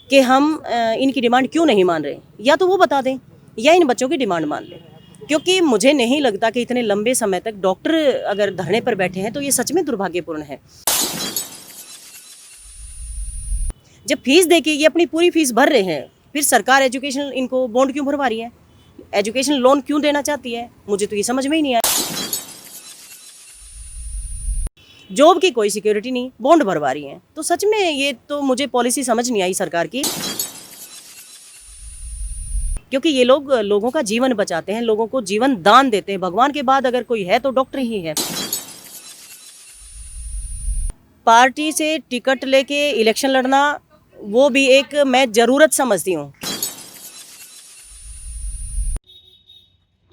कि हम इनकी डिमांड क्यों नहीं मान रहे, या तो वो बता दें या इन बच्चों की डिमांड मान लें। क्योंकि मुझे नहीं लगता कि इतने लंबे समय तक डॉक्टर अगर धरने पर बैठे हैं तो ये सच में दुर्भाग्यपूर्ण है। जब फीस दे के ये अपनी पूरी फीस भर रहे हैं, फिर सरकार एजुकेशन इनको बॉन्ड क्यों भरवा रही है, एजुकेशन लोन क्यों देना चाहती है, मुझे तो ये समझ में ही नहीं आया। जॉब की कोई सिक्योरिटी नहीं, बॉन्ड भरवा रही है, तो सच में ये तो मुझे पॉलिसी समझ नहीं आई सरकार की। क्योंकि ये लोग लोगों का जीवन बचाते हैं, लोगों को जीवन दान देते हैं। भगवान के बाद अगर कोई है तो डॉक्टर ही है। पार्टी से टिकट लेके इलेक्शन लड़ना, वो भी एक मैं ज़रूरत समझती हूँ।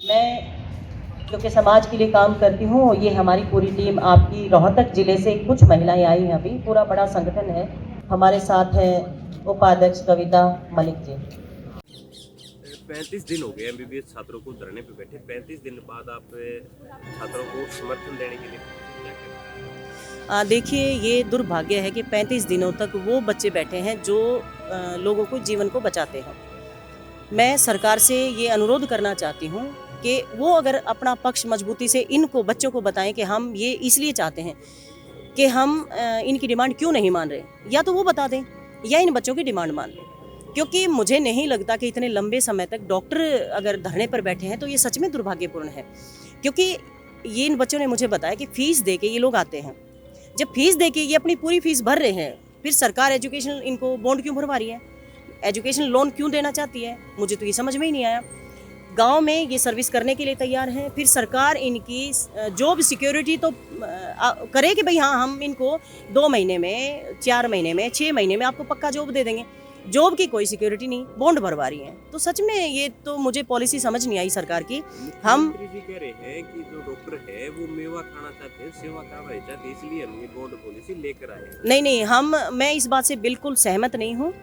मैं क्योंकि समाज के लिए काम करती हूँ, ये हमारी पूरी टीम आपकी रोहतक जिले से कुछ महिलाएं आई हैं, अभी पूरा बड़ा संगठन है। हमारे साथ हैं उपाध्यक्ष कविता मलिक जी। 35 दिन हो गए एमबीबीएस छात्रों को धरने पे बैठे। 35 दिन बाद आप छात्रों को समर्थन देने के लिए क्या करें? देखिए, ये दुर्भाग्य है कि 35 दिनों तक वो बच्चे बैठे हैं जो लोगों को जीवन को बचाते हैं। मैं सरकार से ये अनुरोध करना चाहती हूँ कि वो अगर अपना पक्ष मजबूती से इनको बच्चों को बताएं कि हम ये इसलिए चाहते हैं कि हम इनकी डिमांड क्यों नहीं मान रहे, या तो वो बता दें या इन बच्चों की डिमांड मान लें। क्योंकि मुझे नहीं लगता कि इतने लंबे समय तक डॉक्टर अगर धरने पर बैठे हैं तो ये सच में दुर्भाग्यपूर्ण है। क्योंकि ये इन बच्चों ने मुझे बताया कि फ़ीस दे के ये लोग आते हैं। जब फीस दे के ये अपनी पूरी फीस भर रहे हैं, फिर सरकार एजुकेशन इनको बॉन्ड क्यों भरवा रही है, एजुकेशन लोन क्यों देना चाहती है, मुझे तो ये समझ में ही नहीं आया। गांव में ये सर्विस करने के लिए तैयार हैं, फिर सरकार इनकी जॉब सिक्योरिटी तो करे कि भाई हाँ, हम इनको 2 महीने में, 4 महीने में, 6 महीने में आपको पक्का जॉब दे देंगे। जॉब की कोई सिक्योरिटी नहीं, बॉन्ड भरवा रही है। तो सच में ये तो मुझे पॉलिसी समझ नहीं आई सरकार की। हम मुख्यमंत्री जी कह रहे हैं कि जो डॉक्टर है वो मेवा खाना चाहते हैं, सेवा करना चाहते हैं, इसलिए हम ये बॉन्ड पॉलिसी लेकर आए हैं। नहीं, मैं इस बात से बिल्कुल सहमत नहीं हूँ।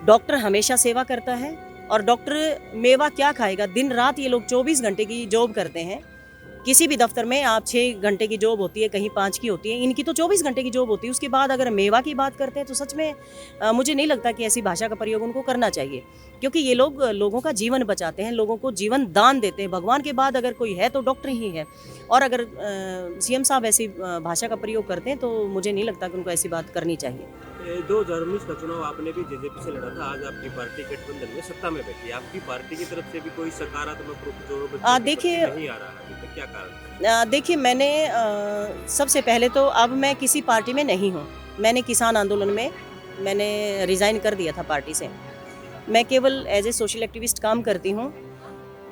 डॉक्टर हमेशा सेवा करता है, और डॉक्टर मेवा क्या खाएगा। दिन रात ये लोग 24 घंटे की जॉब करते हैं। किसी भी दफ्तर में आप 6 घंटे की जॉब होती है, कहीं 5 की होती है, इनकी तो 24 घंटे की जॉब होती है। उसके बाद अगर मेवा की बात करते हैं तो सच में मुझे नहीं लगता कि ऐसी भाषा का प्रयोग उनको करना चाहिए। क्योंकि ये लोग लोगों का जीवन बचाते हैं, लोगों को जीवन दान देते हैं। भगवान के बाद अगर कोई है तो डॉक्टर ही है। और अगर सीएम साहब ऐसी भाषा का प्रयोग करते हैं तो मुझे नहीं लगता कि उनको ऐसी बात करनी चाहिए। 2019 का चुनाव आपने भी जेजेपी से लड़ा था, आज आपकी पार्टी गठबंधन में सत्ता में बैठी है। आपकी पार्टी की तरफ से भी कोई सकारात्मक रूप जो देखिए नहीं आ रहा अभी तक, क्या कारण? देखिए, मैंने सबसे पहले तो अब मैं किसी पार्टी में नहीं हूँ। मैंने किसान आंदोलन में मैंने रिज़ाइन कर दिया था पार्टी से। मैं केवल एज ए सोशल एक्टिविस्ट काम करती हूँ।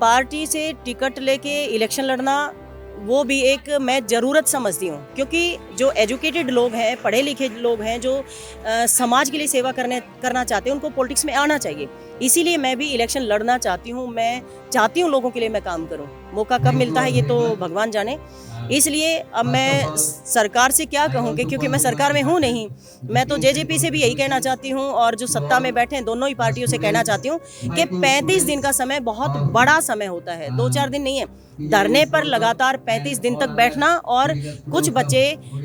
पार्टी से टिकट लेके इलेक्शन लड़ना, वो भी एक मैं ज़रूरत समझती हूँ। क्योंकि जो एजुकेटेड लोग हैं, पढ़े लिखे लोग हैं, जो समाज के लिए सेवा करना चाहते हैं, उनको पॉलिटिक्स में आना चाहिए। इसीलिए मैं भी इलेक्शन लड़ना चाहती हूँ। मैं चाहती हूँ लोगों के लिए मैं काम करूँ। मौका कब मिलता है ये तो भगवान जाने। इसलिए अब मैं सरकार से क्या कहूँगी, क्योंकि मैं सरकार में हूँ नहीं। मैं तो जेजेपी से भी यही कहना चाहती हूँ, और जो सत्ता में बैठे हैं दोनों ही पार्टियों से कहना चाहती हूँ कि 35 दिन का समय बहुत बड़ा समय होता है, 2-4 दिन नहीं है। धरने पर लगातार 35 दिन तक बैठना, और कुछ बच्चे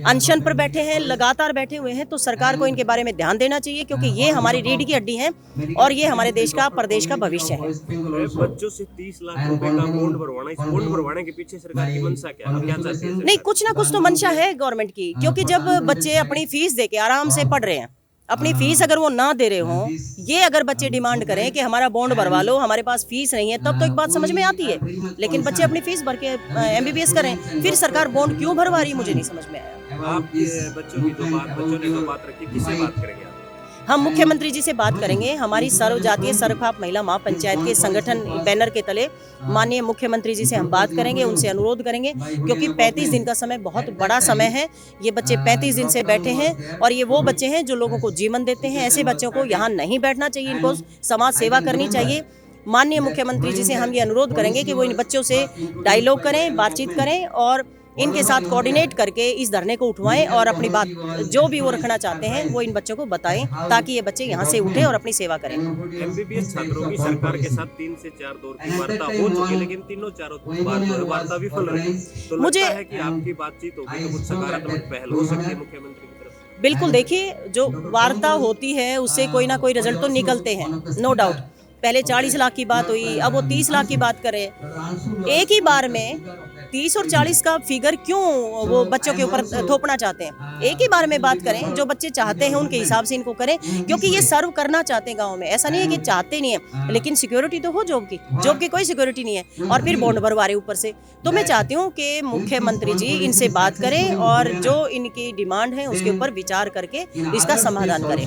अनशन पर बैठे हैं, लगातार बैठे हुए हैं, तो सरकार को इनके बारे में ध्यान देना चाहिए। क्योंकि ये हमारी रीढ़ की हड्डी है और ये हमारे देश का, प्रदेश का भविष्य है। बच्चों से 30 लाख रुपए का बॉन्ड भरवाना, इस बॉन्ड भरवाने के पीछे सरकार की मंशा क्या है, क्या चाहती है? नहीं, कुछ ना कुछ तो मंशा है गवर्नमेंट की। क्योंकि जब बच्चे अपनी फीस दे के आराम से पढ़ रहे हैं, अपनी फीस अगर वो ना दे रहे हों, ये अगर बच्चे डिमांड करें कि हमारा बॉन्ड भरवा लो, हमारे पास फीस नहीं है, तब तो एक बात समझ में आती है। लेकिन बच्चे अपनी फीस भर के एमबीबीएस करें, फिर सरकार बॉन्ड क्यों भरवा रही, मुझे नहीं समझ में आया। आपके बच्चों ने जो बात रखी, किससे बात करेंगे आप? हम मुख्यमंत्री जी से बात करेंगे। हमारी सर्व जातीय सर्वखाप महिला महापंचायत के संगठन बैनर के तले माननीय मुख्यमंत्री जी से हम बात करेंगे, उनसे अनुरोध करेंगे। क्योंकि 35 दिन का समय बहुत बड़ा समय है। ये बच्चे 35 दिन से बैठे हैं, और ये वो बच्चे हैं जो लोगों को जीवन देते हैं। ऐसे बच्चों को यहाँ नहीं बैठना चाहिए, इनको समाज सेवा करनी चाहिए। माननीय मुख्यमंत्री जी से हम ये अनुरोध करेंगे कि वो इन बच्चों से डायलॉग करें, बातचीत करें, और इनके साथ कोऑर्डिनेट करके इस धरने को उठवाएं, और अपनी बात जो भी वो रखना चाहते हैं वो इन बच्चों को बताएं, ताकि ये बच्चे यहाँ से उठें और अपनी सेवा करें। एमबीबीएस छात्रों की सरकार के साथ 3 से 4 दौर की वार्ता हो चुकी है, लेकिन तीनों चारों बार वार्ता विफल रही। तो लगता है कि आपकी बातचीत होगी तो कुछ सकारात्मक पहल हो सकती है मुख्यमंत्री की तरफ से? बिल्कुल, देखिए जो वार्ता होती है उससे कोई ना कोई रिजल्ट तो निकलते हैं, नो डाउट। पहले 40 लाख की बात हुई, अब वो 30 लाख की बात करें। एक ही बार में 30 और 40 का फिगर क्यों वो बच्चों के ऊपर थोपना चाहते हैं? एक ही बार में बात करें, जो बच्चे चाहते हैं उनके हिसाब से इनको करें, क्योंकि ये सर्व करना चाहते हैं गाँव में। ऐसा नहीं है कि चाहते नहीं है, लेकिन सिक्योरिटी तो हो जॉब की कोई सिक्योरिटी नहीं है और फिर बॉन्ड भरवा रहे ऊपर से। तो मैं चाहती हूँ कि मुख्यमंत्री जी इनसे बात करें और जो इनकी डिमांड है उसके ऊपर विचार करके इसका समाधान करें।